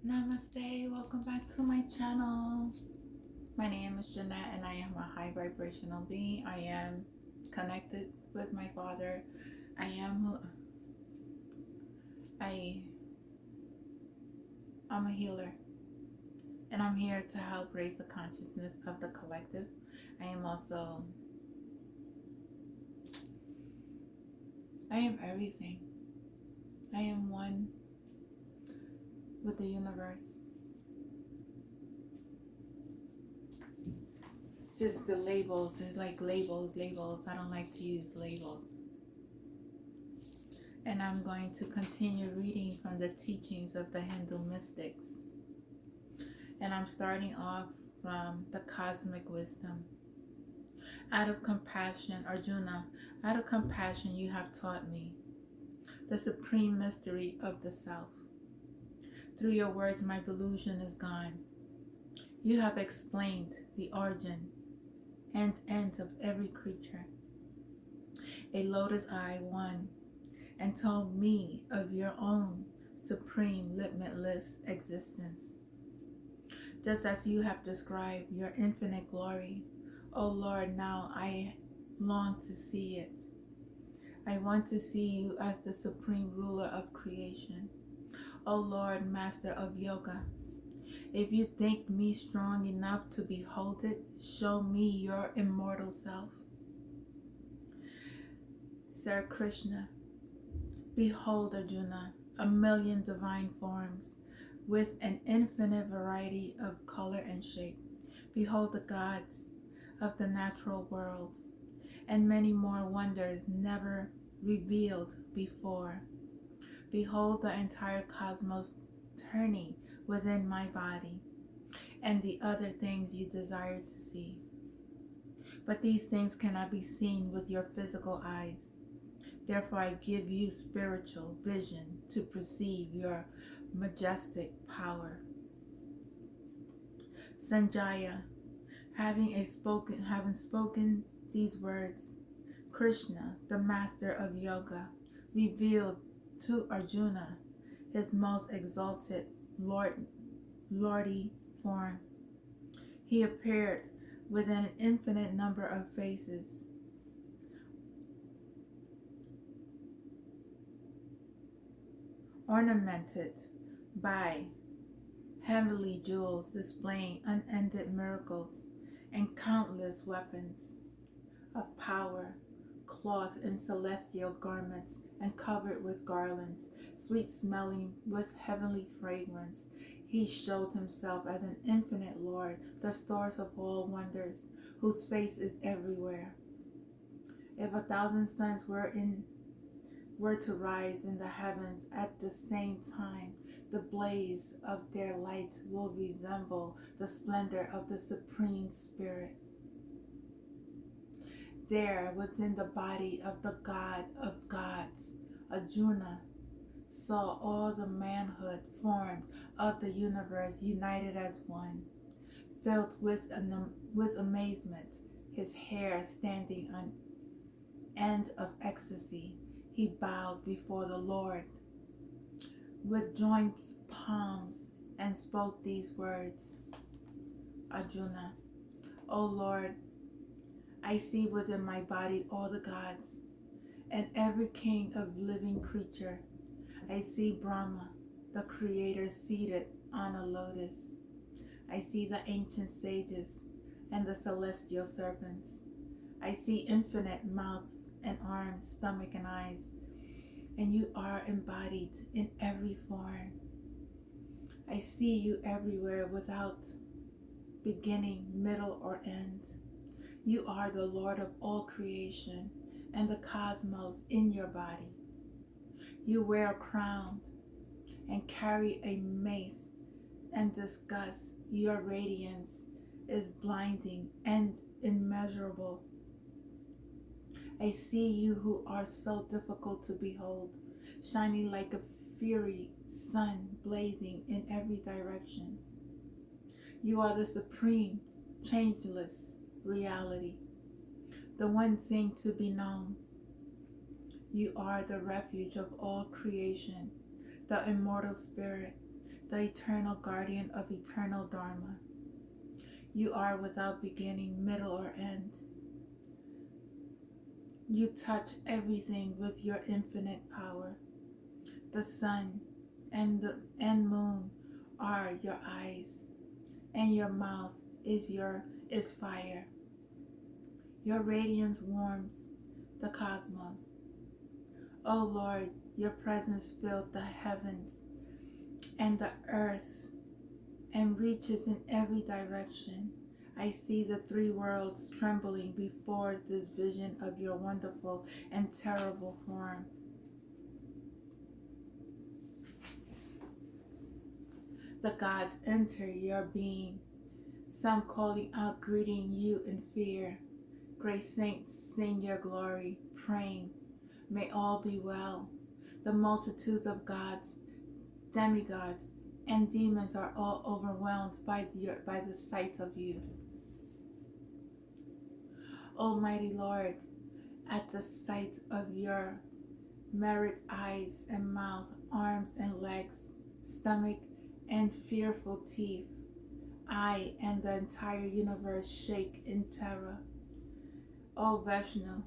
Namaste, welcome back to my channel. My name is Jeanette and I am a high vibrational being. I am connected with my Father. I am who I'm a healer and I'm here to help raise the consciousness of the collective. I am everything. I am one with the universe. Just the labels, it's like labels. I don't like to use labels. And I'm going to continue reading from the teachings of the Hindu mystics. And I'm starting off from the cosmic wisdom. Out of compassion, Arjuna, out of compassion you have taught me the supreme mystery of the self. Through your words my delusion is gone. You have explained the origin and end of every creature. A lotus eye one, and told me of your own supreme limitless existence. Just as you have described your infinite glory, O Lord, now I long to see it. I want to see you as the supreme ruler of creation. O Lord, master of yoga, if you think me strong enough to behold it, show me your immortal self. Sir Krishna, behold Arjuna, a million divine forms with an infinite variety of color and shape. Behold the gods of the natural world and many more wonders never revealed before. Behold the entire cosmos turning within my body and the other things you desire to see. But these things cannot be seen with your physical eyes. Therefore I give you spiritual vision to perceive your majestic power. Sanjaya, having spoken these words, Krishna, the master of yoga, revealed to Arjuna his most exalted lordly form. He appeared with an infinite number of faces, ornamented by heavenly jewels displaying unended miracles and countless weapons of power, clothed in celestial garments and covered with garlands, sweet smelling with heavenly fragrance. He showed himself as an infinite Lord, the source of all wonders, whose face is everywhere. If 1,000 suns were to rise in the heavens at the same time, the blaze of their light will resemble the splendor of the Supreme Spirit. There, within the body of the God of gods, Arjuna saw all the manhood formed of the universe united as one. Filled with amazement, his hair standing on end of ecstasy, he bowed before the Lord with joined palms and spoke these words. Arjuna, O Lord, I see within my body all the gods and every king of living creature. I see Brahma, the creator, seated on a lotus. I see the ancient sages and the celestial serpents. I see infinite mouths and arms, stomach and eyes, and you are embodied in every form. I see you everywhere without beginning, middle, or end. You are the Lord of all creation and the cosmos in your body. You wear a crown and carry a mace and discuss. Your radiance is blinding and immeasurable. I see you who are so difficult to behold, shining like a fiery sun blazing in every direction. You are the supreme, changeless reality, the one thing to be known. You are the refuge of all creation, the immortal spirit, the eternal guardian of eternal Dharma. You are without beginning, middle, or end. You touch everything with your infinite power. The sun and moon are your eyes, and your mouth is fire. Your radiance warms the cosmos. O Lord, your presence filled the heavens and the earth and reaches in every direction. I see the three worlds trembling before this vision of your wonderful and terrible form. The gods enter your being, some calling out, greeting you in fear. Great saints sing your glory, praying, may all be well. The multitudes of gods, demigods, and demons are all overwhelmed by the sight of you. Almighty Lord, at the sight of your merit eyes and mouth, arms and legs, stomach and fearful teeth, I and the entire universe shake in terror. O Vishnu,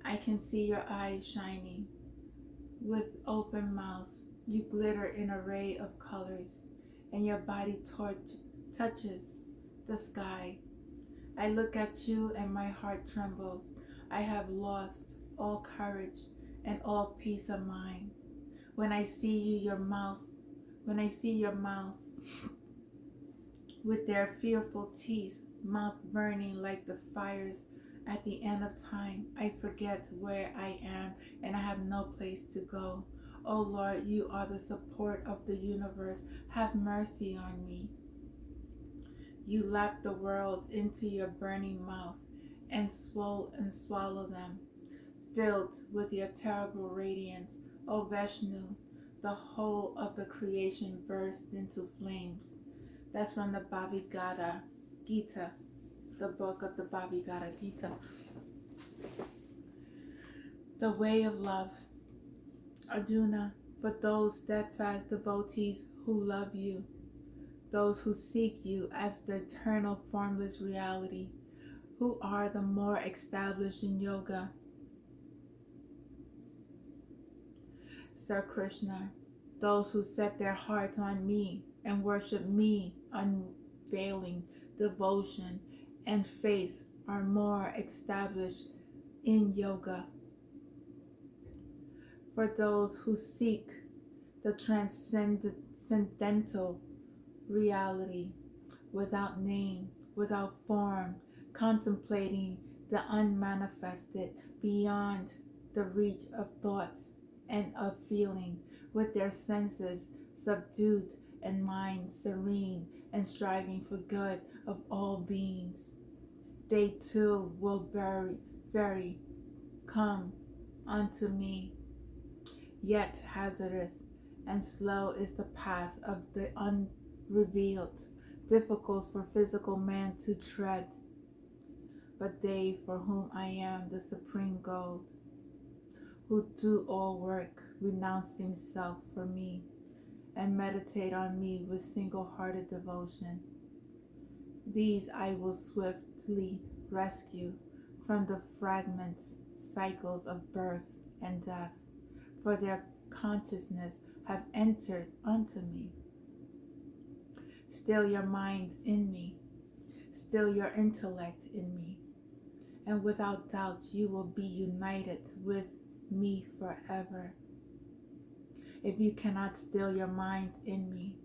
I can see your eyes shining. With open mouth, you glitter in an array of colors, and your body touches the sky. I look at you and my heart trembles. I have lost all courage and all peace of mind. When I see your mouth with their fearful teeth, mouth burning like the fires at the end of time, I forget where I am and I have no place to go. O Lord, you are the support of the universe. Have mercy on me. You lap the worlds into your burning mouth and swallow them, filled with your terrible radiance. O Vishnu, the whole of the creation burst into flames. That's from the Bhagavad Gita, the book of the Bhagavad Gita. The way of love. Arjuna, for those steadfast devotees who love you, those who seek you as the eternal formless reality, who are the more established in yoga. Sir Krishna, those who set their hearts on me and worship me, unveiling devotion and faith, are more established in yoga. For those who seek the transcendental reality, without name, without form, contemplating the unmanifested beyond the reach of thoughts and of feeling, with their senses subdued and mind serene and striving for good of all beings. They too will very come unto me. Yet hazardous and slow is the path of the unrevealed, difficult for physical man to tread. But they for whom I am the supreme goal, who do all work, renouncing self for me, and meditate on me with single-hearted devotion, these I will swiftly rescue from the fragments, cycles of birth and death, for their consciousness have entered unto me. Still your mind in me, still your intellect in me, and without doubt you will be united with me forever. If you cannot still your mind in me,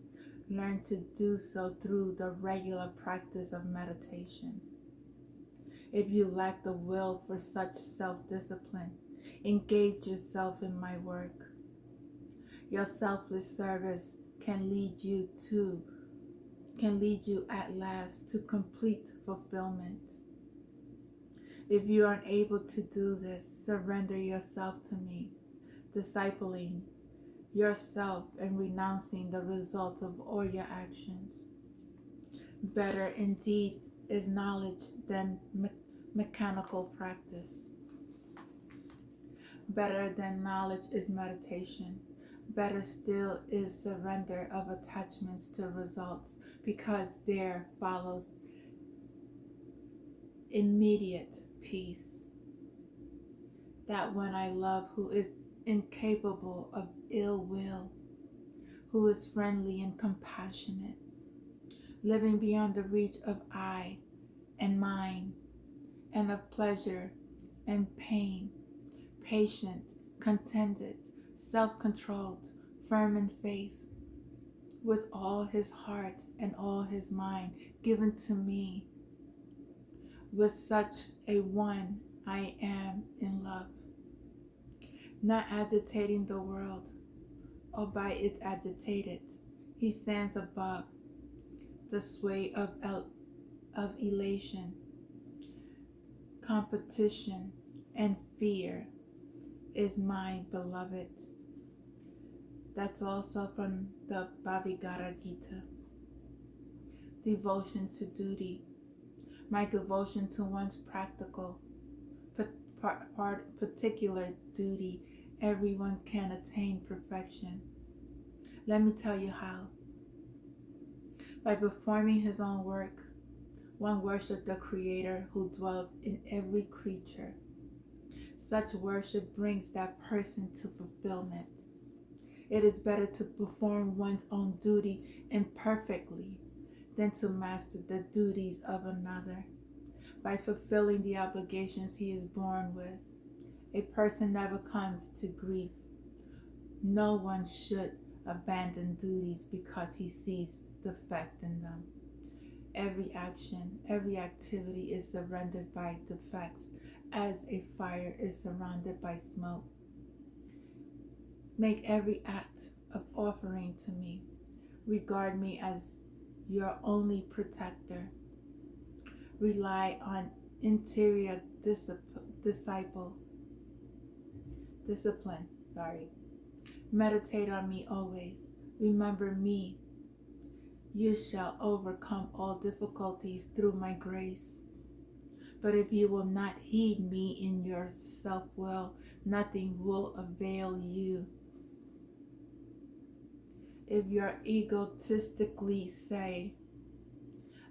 learn to do so through the regular practice of meditation. If you lack the will for such self-discipline, engage yourself in my work. Your selfless service can lead you at last to complete fulfillment. If you are unable to do this, surrender yourself to me, discipling yourself and renouncing the results of all your actions. Better indeed is knowledge than mechanical practice. Better than knowledge is meditation. Better still is surrender of attachments to results, because there follows immediate peace. That one I love who is incapable of ill will, who is friendly and compassionate, living beyond the reach of I and mine, and of pleasure and pain, patient, contented, self-controlled, firm in faith, with all his heart and all his mind given to me. With such a one I am in love, not agitating the world, or by it agitated. He stands above the sway of elation, competition, and fear is my beloved. That's also from the Bhagavad Gita. Devotion to duty. My devotion to one's practical, particular duty. Everyone can attain perfection. Let me tell you how. By performing his own work, one worships the Creator who dwells in every creature. Such worship brings that person to fulfillment. It is better to perform one's own duty imperfectly than to master the duties of another. By fulfilling the obligations he is born with, a person never comes to grief. No one should abandon duties because he sees defect in them. Every action, every activity is surrounded by defects, as a fire is surrounded by smoke. Make every act of offering to me. Regard me as your only protector. Rely on interior discipline. Meditate on me always. Remember me. You shall overcome all difficulties through my grace. But if you will not heed me in your self-will, nothing will avail you. If you egotistically say,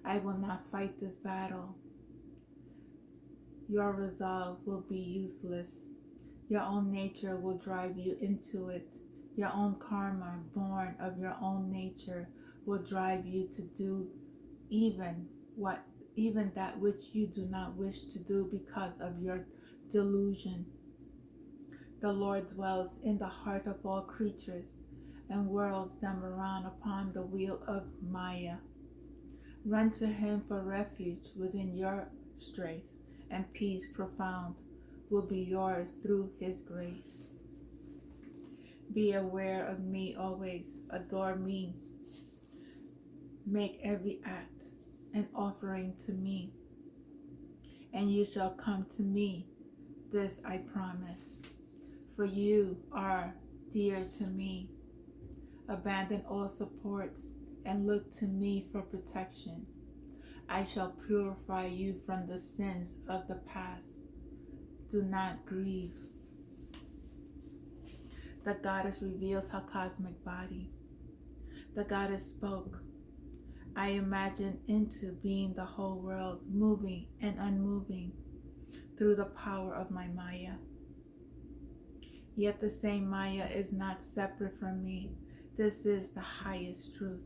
I will not fight this battle, your resolve will be useless. Your own nature will drive you into it. Your own karma, born of your own nature, will drive you to do even that which you do not wish to do because of your delusion. The Lord dwells in the heart of all creatures and whirls them around upon the wheel of Maya. Run to him for refuge within your strength, and peace profound will be yours through his grace. Be aware of me always. Adore me. Make every act an offering to me, and you shall come to me. This I promise. For you are dear to me. Abandon all supports and look to me for protection. I shall purify you from the sins of the past. Do not grieve. The goddess reveals her cosmic body. The goddess spoke. I imagine into being the whole world, moving and unmoving through the power of my Maya. Yet the same Maya is not separate from me. This is the highest truth.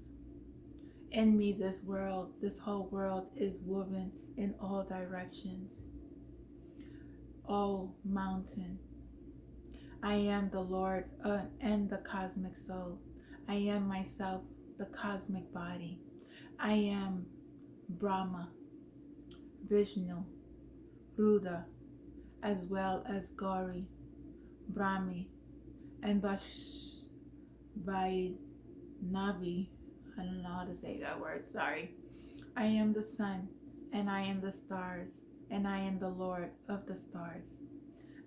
In me, this whole world is woven in all directions. O mountain, I am the Lord and the cosmic soul. I am myself, the cosmic body. I am Brahma, Vishnu, Rudra, as well as Gauri, Brahmi, and Vaishnavi. I don't know how to say that word, sorry. I am the sun, and I am the stars, and I am the Lord of the stars.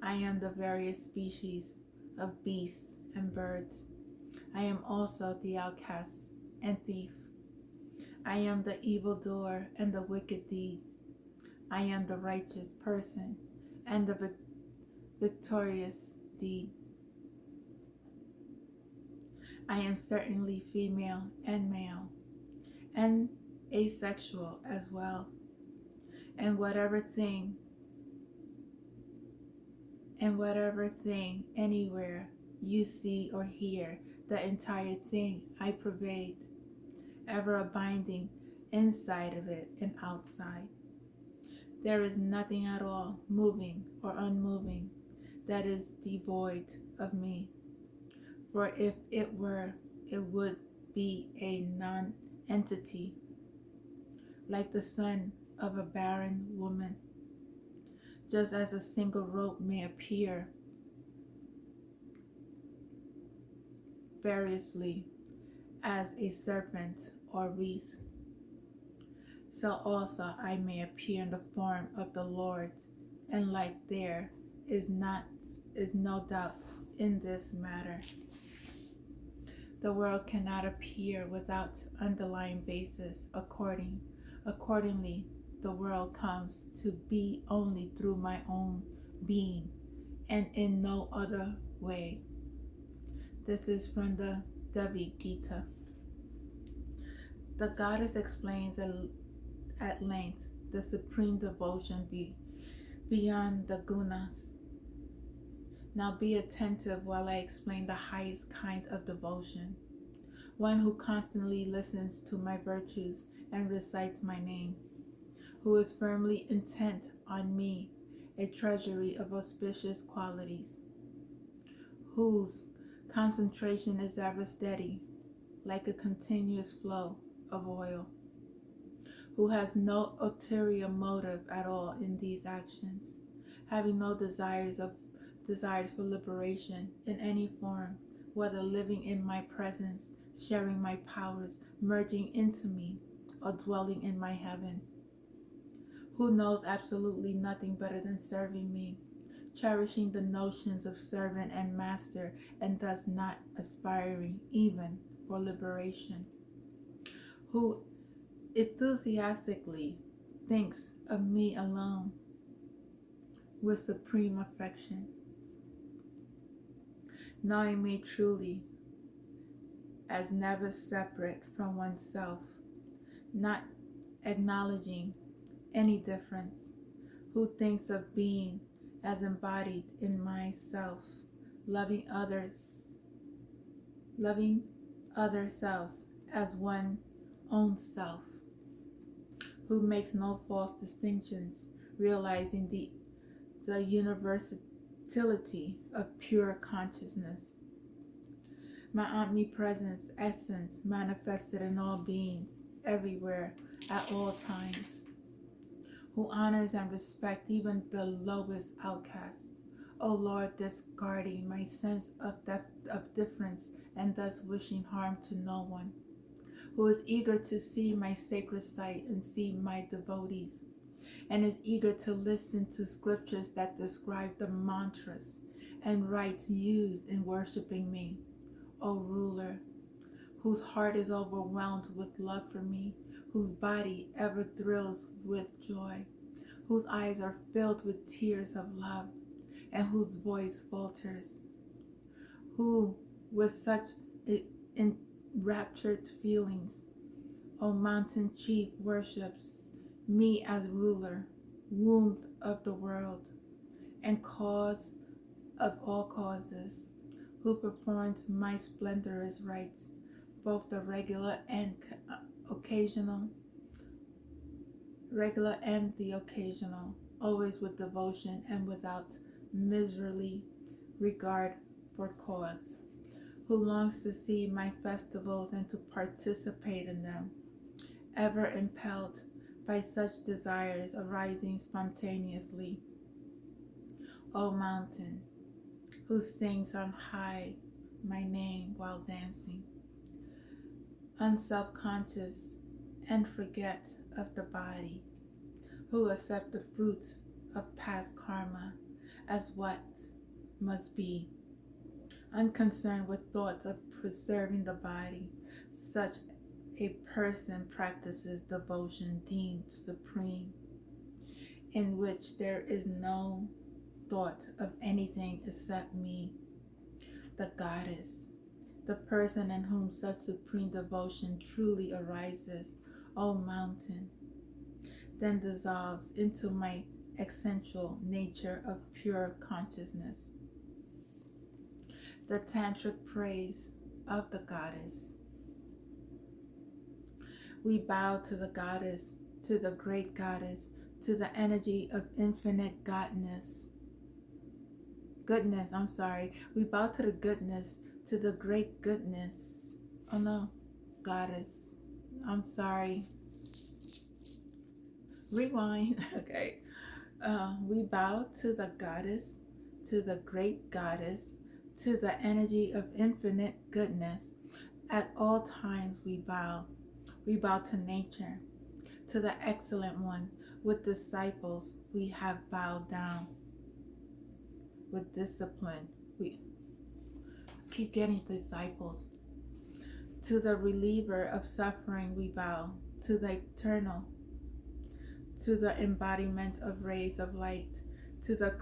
I am the various species of beasts and birds. I am also the outcast and thief. I am the evildoer and the wicked deed. I am the righteous person and the victorious deed. I am certainly female and male, and asexual as well. And whatever thing, anywhere you see or hear, the entire thing I pervade, ever abiding inside of it and outside. There is nothing at all, moving or unmoving, that is devoid of me. For if it were, it would be a non-entity, like the son of a barren woman. Just as a single rope may appear variously as a serpent or wreath, so also I may appear in the form of the Lord, and like there is no doubt in this matter. The world cannot appear without underlying basis. Accordingly, the world comes to be only through my own being, and in no other way. This is from the Devi Gita. The goddess explains at length the supreme devotion beyond the gunas. Now be attentive while I explain the highest kind of devotion, one who constantly listens to my virtues and recites my name, who is firmly intent on me, a treasury of auspicious qualities, whose concentration is ever steady, like a continuous flow of oil, who has no ulterior motive at all in these actions, having no desires for liberation in any form, whether living in my presence, sharing my powers, merging into me, or dwelling in my heaven, who knows absolutely nothing better than serving me, cherishing the notions of servant and master, and thus not aspiring even for liberation, who enthusiastically thinks of me alone with supreme affection, knowing me truly as never separate from oneself, not acknowledging any difference, who thinks of being as embodied in myself, loving other selves as one own self, who makes no false distinctions, realizing the universality of pure consciousness, my omnipresence essence manifested in all beings, everywhere, at all times, who honors and respects even the lowest outcast, O Lord, discarding my sense of difference and thus wishing harm to no one, who is eager to see my sacred site and see my devotees, and is eager to listen to scriptures that describe the mantras and rites used in worshiping me, O ruler, whose heart is overwhelmed with love for me, whose body ever thrills with joy, whose eyes are filled with tears of love, and whose voice falters, who with such enraptured feelings, O mountain chief, worships me as ruler, womb of the world, and cause of all causes, who performs my splendorous rites, both the regular and the occasional, always with devotion and without miserly regard for cause, who longs to see my festivals and to participate in them, ever impelled by such desires arising spontaneously, O mountain, who sings on high my name while dancing, unself-conscious and forget of the body, who accept the fruits of past karma as what must be, unconcerned with thoughts of preserving the body. Such a person practices devotion deemed supreme, in which there is no thought of anything except me, the goddess, the person in whom such supreme devotion truly arises, O mountain, then dissolves into my essential nature of pure consciousness. The tantric praise of the goddess. We bow to the goddess, to the great goddess, to the energy of infinite goodness. We bow to the goodness, to the great goodness. Oh no, goddess. I'm sorry. Rewind. Okay. We bow to the goddess, to the great goddess, to the energy of infinite goodness. At all times we bow. We bow to nature, to the excellent one. With disciples we have bowed down. With discipline we keep getting disciples. To the reliever of suffering we bow. To the eternal, to the embodiment of rays of light, to the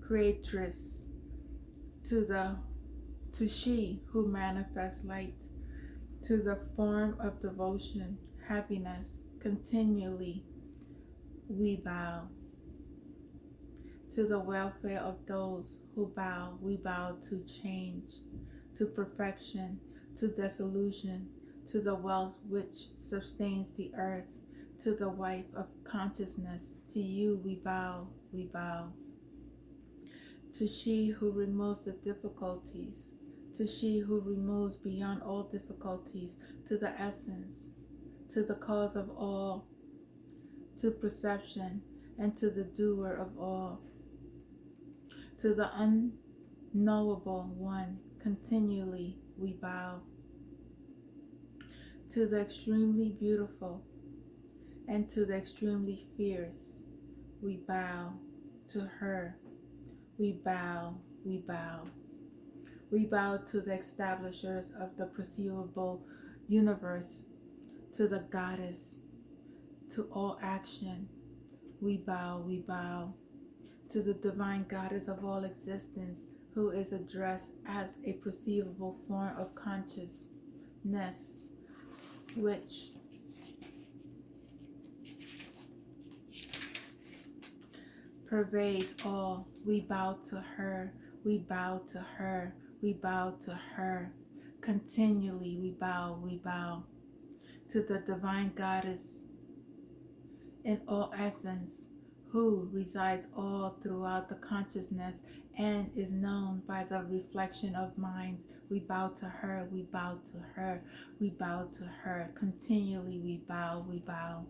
creatress, to she who manifests light, to the form of devotion, happiness, continually we bow. To the welfare of those who bow, we bow to change, to perfection, to dissolution, to the wealth which sustains the earth, to the wife of consciousness. To you we bow, we bow. To she who removes the difficulties, to she who removes beyond all difficulties, to the essence, to the cause of all, to perception, and to the doer of all, to the unknowable one, continually we bow. To the extremely beautiful and to the extremely fierce, we bow. To her, we bow, we bow. We bow to the establishers of the perceivable universe, to the goddess, to all action, we bow, we bow. To the divine goddess of all existence, who is addressed as a perceivable form of consciousness, which pervades all. We bow to her, we bow to her, we bow to her. Continually we bow, we bow. To the divine goddess in all essence, who resides all throughout the consciousness and is known by the reflection of minds, we bow to her, we bow to her, we bow to her. Continually we bow, we bow.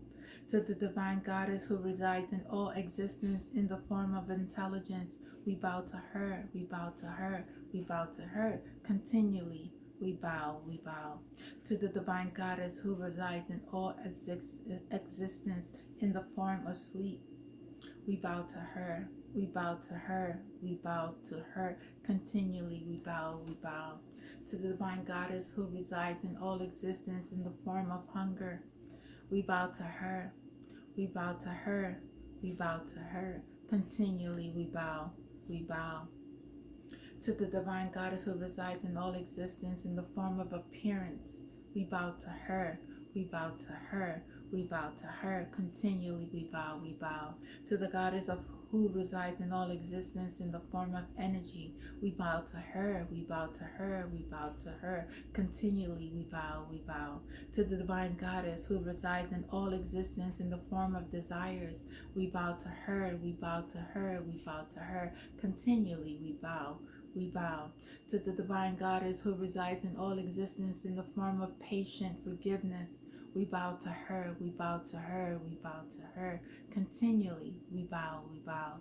To the divine goddess who resides in all existence in the form of intelligence, we bow to her, we bow to her, we bow to her. Continually we bow, we bow. To the divine goddess who resides in all existence in the form of sleep, we bow to her, we bow to her, we bow to her. Continually we bow, we bow. To the divine goddess who resides in all existence in the form of hunger, we bow to her, we bow to her, we bow to her. Continually we bow, we bow. To the divine goddess who resides in all existence in the form of appearance, we bow to her, we bow to her, we bow to her. Continually we bow, we bow. To the goddess of who resides in all existence in the form of energy, we bow to her, we bow to her, we bow to her. Continually we bow, we bow. To the divine goddess who resides in all existence in the form of desires, we bow to her, we bow to her, we bow to her. Continually we bow, we bow. To the divine goddess who resides in all existence in the form of patient forgiveness, we bow to her, we bow to her, we bow to her. Continually we bow, we bow.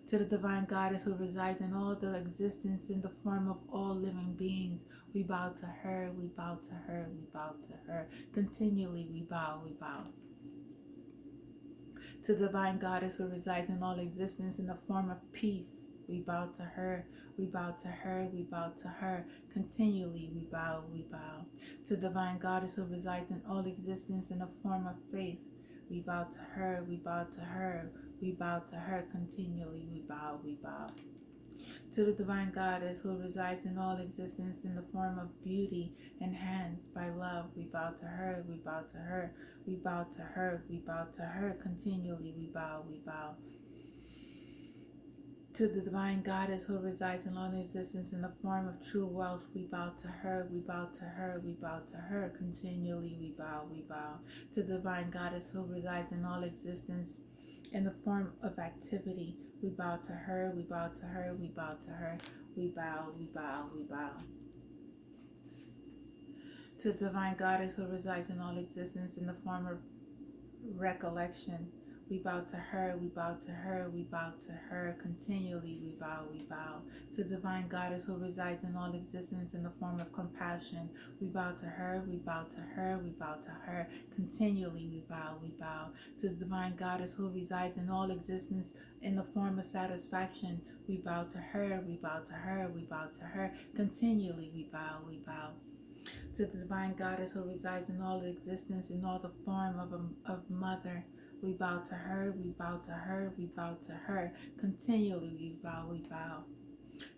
To the divine goddess who resides in all the existence in the form of all living beings, we bow to her, we bow to her, we bow to her. Continually we bow, we bow. To the divine goddess who resides in all existence in the form of peace, we bow to her, we bow to her, we bow to her. Continually we bow, we bow. To the divine goddess who resides in all existence in the form of faith, we bow to her, we bow to her, we bow to her. Continually we bow, we bow. To the divine goddess who resides in all existence in the form of beauty enhanced by love, we bow to her, we bow to her, we bow to her, we bow to her, continually we bow, we bow. To the divine goddess who resides in all existence in the form of true wealth, we bow to her, we bow to her, we bow to her, continually we bow, we bow. To the divine goddess who resides in all existence in the form of activity, we bow to her, we bow to her, we bow to her, we bow, we bow, we bow. To the divine goddess who resides in all existence in the form of recollection, we bow to her, we bow to her, we bow to her, continually we bow, we bow. To the divine goddess who resides in all existence in the form of compassion, we bow to her, we bow to her, we bow to her, continually we bow, we bow. To the divine goddess who resides in all existence in the form of satisfaction, we bow to her, we bow to her, we bow to her, continually we bow, we bow. To the divine goddess who resides in all existence in all the form of mother, we bow to her, we bow to her, we bow to her, continually we bow, we bow.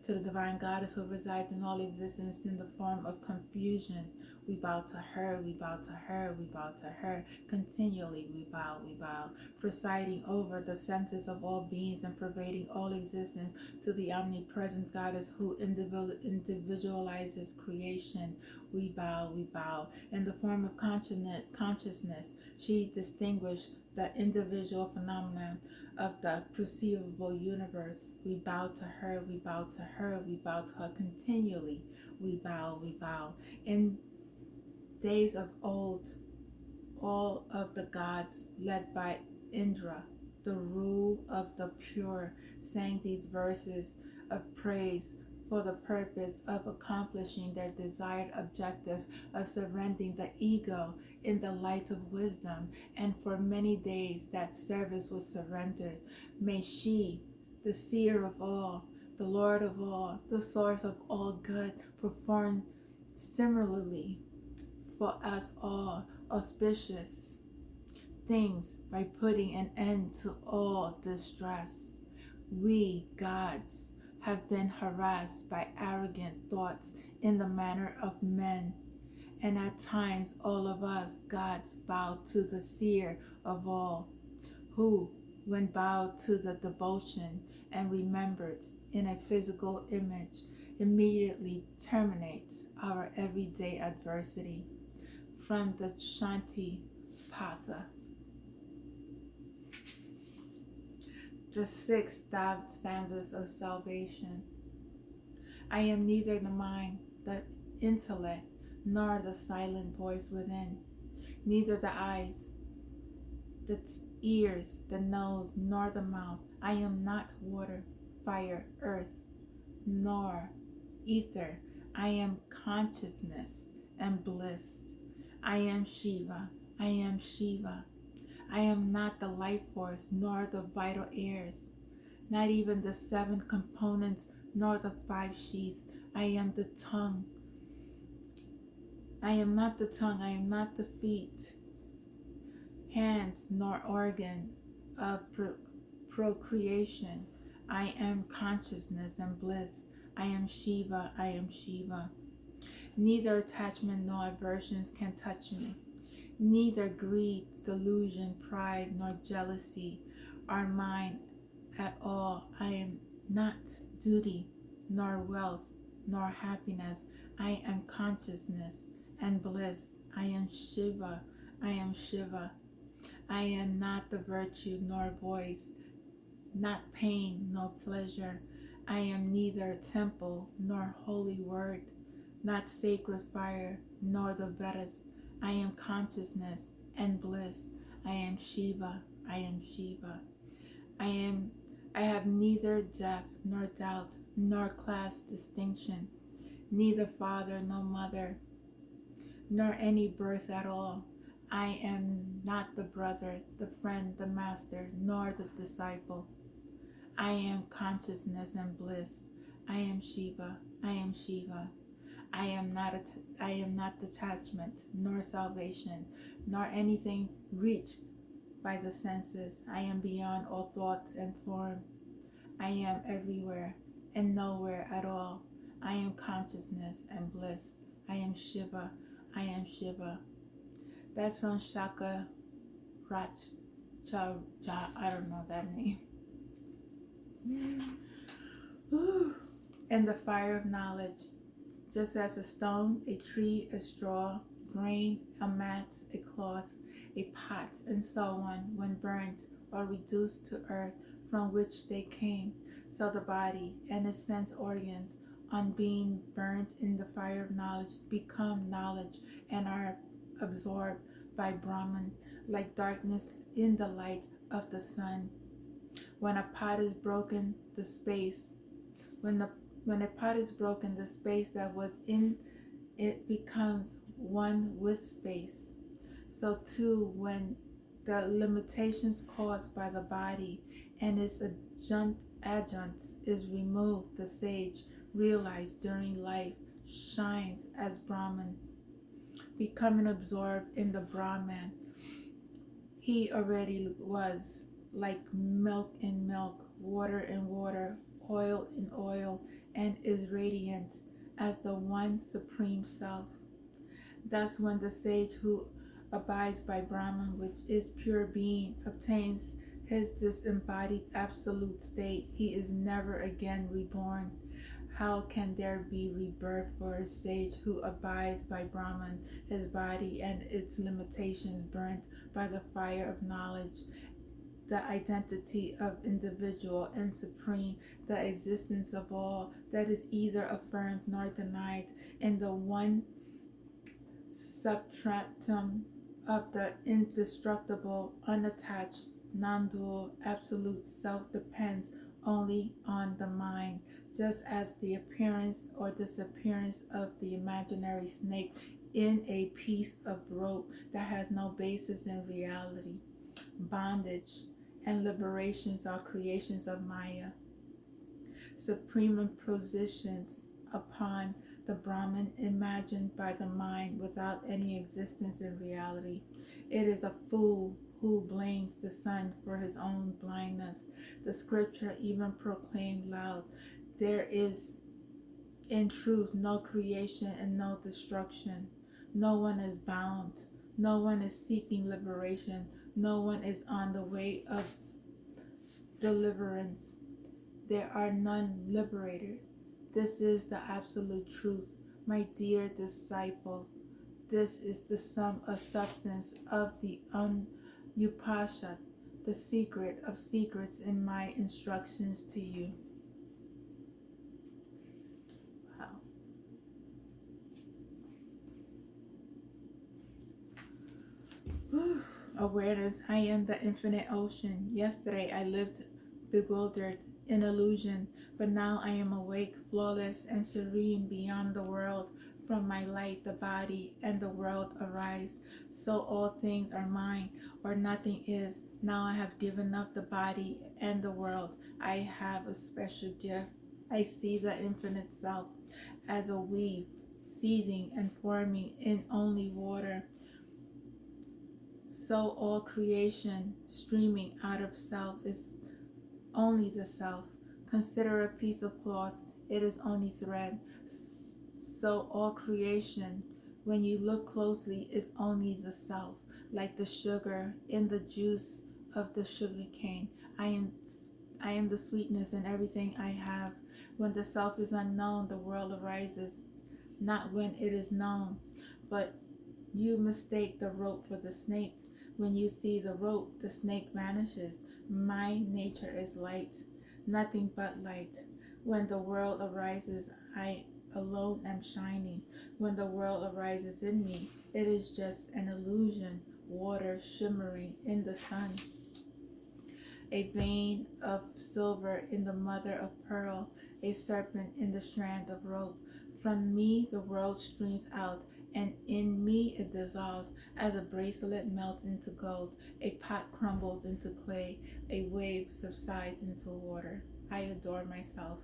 To the divine goddess who resides in all existence in the form of confusion, we bow to her, we bow to her, we bow to her, continually we bow, we bow. Presiding over the senses of all beings and pervading all existence, to the omnipresent goddess who individualizes creation, we bow, we bow. In the form of consciousness, she distinguished the individual phenomenon of the perceivable universe. We bow to her, we bow to her, we bow to her, continually we bow, we bow. In days of old, all of the gods led by Indra, the rule of the pure, sang these verses of praise for the purpose of accomplishing their desired objective of surrendering the ego in the light of wisdom, and for many days that service was surrendered. May she, the seer of all, the Lord of all, the source of all good, perform similarly for us all auspicious things by putting an end to all distress. We, gods, have been harassed by arrogant thoughts in the manner of men, and at times all of us, gods, bow to the seer of all, who, when bowed to the devotion and remembered in a physical image, immediately terminates our everyday adversity. From the Shanti Patha. The 6 stanzas of salvation. I am neither the mind, the intellect, nor the silent voice within, neither the eyes, the ears, the nose, nor the mouth. I am not water, fire, earth, nor ether. I am consciousness and bliss. I am Shiva, I am Shiva. I am not the life force, nor the vital airs, not even the 7 components, nor the 5 sheaths. I am the tongue. I am not the tongue, I am not the feet, hands, nor organ of procreation. I am consciousness and bliss. I am Shiva, I am Shiva. Neither attachment nor aversions can touch me. Neither greed, delusion, pride, nor jealousy are mine at all. I am not duty, nor wealth, nor happiness. I am consciousness and bliss. I am Shiva, I am Shiva. I am not the virtue nor voice, not pain nor pleasure. I am neither temple nor holy word, not sacred fire nor the Vedas. I am consciousness and bliss. I am Shiva, I am Shiva. I have neither death nor doubt nor class distinction, neither father nor mother, nor any birth at all. I am not the brother, the friend, the master, nor the disciple. I am consciousness and bliss. I am Shiva, I am Shiva. I am not detachment, nor salvation, nor anything reached by the senses. I am beyond all thoughts and form. I am everywhere, and nowhere at all. I am consciousness and bliss. I am Shiva. I am Shiva. That's from Shaka Rach Cha. I don't know that name. And the fire of knowledge, just as a stone, a tree, a straw, grain, a mat, a cloth, a pot, and so on, when burnt or reduced to earth from which they came, so the body and its sense organs, on being burnt in the fire of knowledge, become knowledge and are absorbed by Brahman, like darkness in the light of the sun. When a pot is broken, the space, when a pot is broken, the space that was in it becomes one with space. So too, when the limitations caused by the body and its adjuncts is removed, the sage, realized during life, shines as Brahman, becoming absorbed in the Brahman. He already was, like milk in milk, water in water, oil in oil, and is radiant as the one supreme self. Thus when the sage who abides by Brahman, which is pure being, obtains his disembodied absolute state, he is never again reborn. How can there be rebirth for a sage who abides by Brahman, his body and its limitations burnt by the fire of knowledge, the identity of individual and supreme, the existence of all that is either affirmed nor denied in the one substratum of the indestructible, unattached, non-dual, absolute self depends only on the mind, just as the appearance or disappearance of the imaginary snake in a piece of rope that has no basis in reality. Bondage and liberations are creations of Maya, supreme impositions upon the Brahman imagined by the mind without any existence in reality. It is a fool who blames the sun for his own blindness. The scripture even proclaimed loud, there is in truth no creation and no destruction. No one is bound. No one is seeking liberation. No one is on the way of deliverance. There are none liberated. This is the absolute truth, my dear disciple. This is the sum of substance of the Upashad, the secret of secrets in my instructions to you. Wow. Awareness, I am the infinite ocean. Yesterday I lived bewildered in illusion, but now I am awake, flawless, and serene beyond the world. From my light, the body and the world arise. So all things are mine, or nothing is. Now I have given up the body and the world. I have a special gift. I see the infinite self as a weave, seething and forming in only water. So all creation streaming out of self is only the self. Consider a piece of cloth, it is only thread. So all creation, when you look closely, is only the self, like the sugar in the juice of the sugar cane. I am the sweetness in everything I have. When the self is unknown, the world arises, not when it is known. But you mistake the rope for the snake. When you see the rope, the snake vanishes. My nature is light, nothing but light. When the world arises, I alone am shining. When the world arises in me, it is just an illusion, water shimmering in the sun. A vein of silver in the mother of pearl, a serpent in the strand of rope. From me the world streams out, and in me it dissolves as a bracelet melts into gold, a pot crumbles into clay, a wave subsides into water. I adore myself.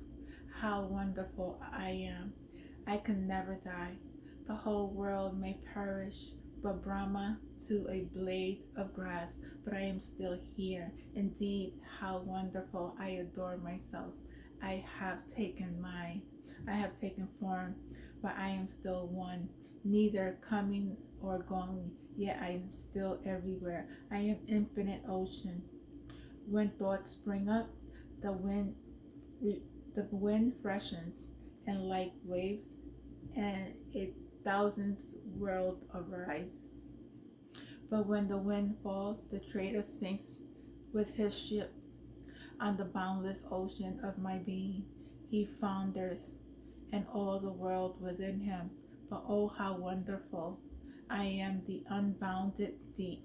How wonderful I am. I can never die. The whole world may perish, but Brahma to a blade of grass, but I am still here. Indeed, how wonderful. I adore myself. I have taken form, but I am still one, neither coming or going, yet I am still everywhere. I am infinite ocean. When thoughts spring up, the wind the wind freshens, and like waves, and a thousands world arise. But when the wind falls, the trader sinks with his ship on the boundless ocean of my being. He founders, and all the world within him. But oh, how wonderful! I am the unbounded deep,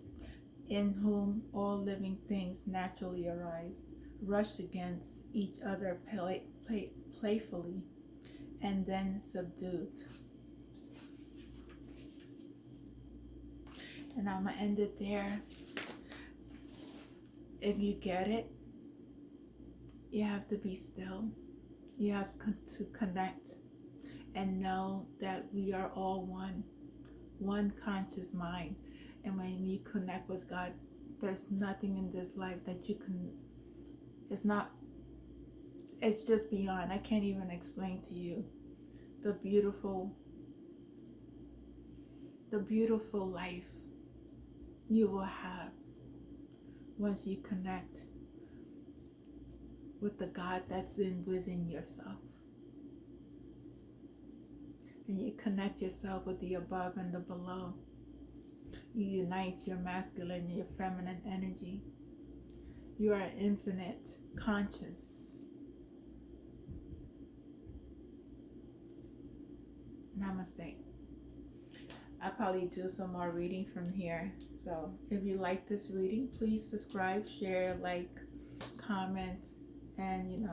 in whom all living things naturally arise, rush against each other playfully, and then subdued. And I'm going to end it there. If you get it, you have to be still. You have to connect and know that we are all one conscious mind. And when you connect with God, there's nothing in this life that you can, it's just beyond. I can't even explain to you the beautiful life you will have once you connect with the God that's within yourself. And you connect yourself with the above and the below. You unite your masculine and your feminine energy. You are infinite, conscious. Namaste. I'll probably do some more reading from here. So if you like this reading, please subscribe, share, like, comment, and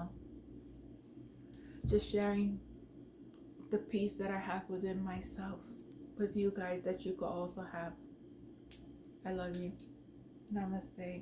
just sharing the peace that I have within myself with you guys that you could also have. I love you. Namaste.